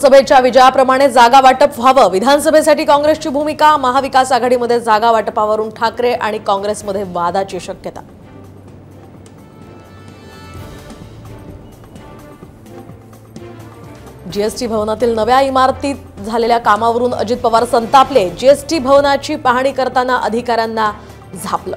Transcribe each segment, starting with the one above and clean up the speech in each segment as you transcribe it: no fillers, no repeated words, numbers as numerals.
सभेच्या विजयाप्रमाणे जागा वाटप व्हावं, विधानसभेसाठी काँग्रेसची भूमिका, महाविकास आघाडीमध्ये जागा वाटपावरून ठाकरे आणि काँग्रेसमध्ये वादाची शक्यता। जीएसटी भवनातील नव्या इमारतीत झालेल्या कामावरून अजित पवार संतापले, जीएसटी भवनाची पाहणी करताना अधिकाऱ्यांना झापलं।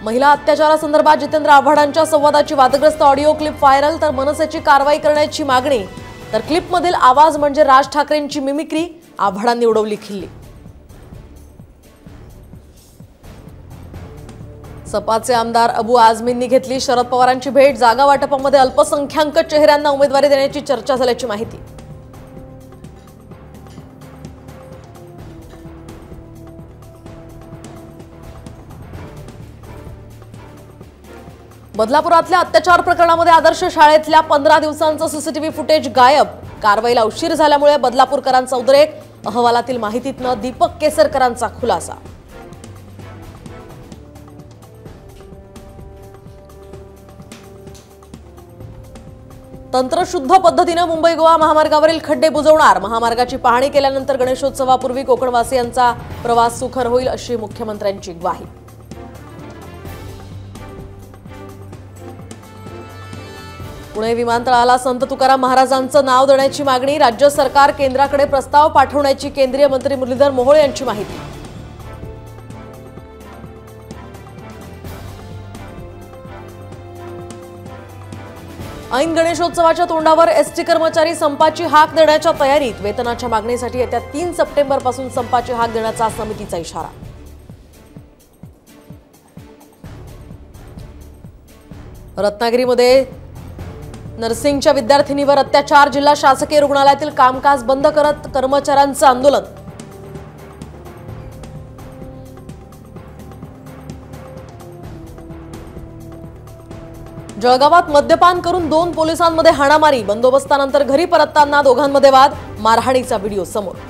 महिला अत्याचारासंदर्भात जितेंद्र आव्हाडांच्या संवादाची वादग्रस्त ऑडिओ क्लिप व्हायरल, तर मनसेची कारवाई करण्याची मागणी, तर क्लिपमधील आवाज म्हणजे राज ठाकरेंची मिमिक्री, आव्हाडांनी उडवली खिल्ली। सपाचे आमदार अबू आझमींनी घेतली शरद पवारांची भेट, जागा वाटपामध्ये अल्पसंख्याक चेहऱ्यांना उमेदवारी देण्याची चर्चा झाल्याची माहिती। बदलापुरातल्या अत्याचार प्रकरणामध्ये आदर्श शाळेतल्या 15 दिवसांचं सीसीटीव्ही फुटेज गायब, कारवाईला उशीर झाल्यामुळे बदलापूरकरांचा उद्रेक, अहवालातील माहितीतनं दीपक केसरकरांचा खुलासा। तंत्रशुद्ध पद्धतीने मुंबई गोवा महामार्गावरील खड्डे बुजवणार, महामार्गाची पाहणी केल्यानंतर गणेशोत्सवापूर्वी कोकणवासियांचा प्रवास सुखर होईल अशी मुख्यमंत्र्यांची ग्वाही। पुणे विमानतळाला संत तुकाराम महाराजांचं नाव देण्याची मागणी, राज्य सरकार केंद्राकडे प्रस्ताव पाठवण्याची केंद्रीय मंत्री मुरलीधर मोहोळ यांची माहिती। ऐन गणेशोत्सवाच्या तोंडावर एसटी कर्मचारी संपाची हाक देण्याच्या तयारीत, वेतनाच्या मागणीसाठी येत्या 3 सप्टेंबरपासून संपाची हाक देण्याचा समितीचा इशारा। रत्नागिरीमध्ये नर्सिंगच्या विद्यार्थिनीवर अत्याचार, जिल्हा शासकीय रुग्णालयातील कामकाज बंद करत कर्मचाऱ्यांचं आंदोलन। जळगावात मद्यपान करून 2 पोलिसांमध्ये हाणामारी, बंदोबस्तानंतर घरी परतताना दोघांमध्ये वाद, मारहाणीचा व्हिडिओ समोर।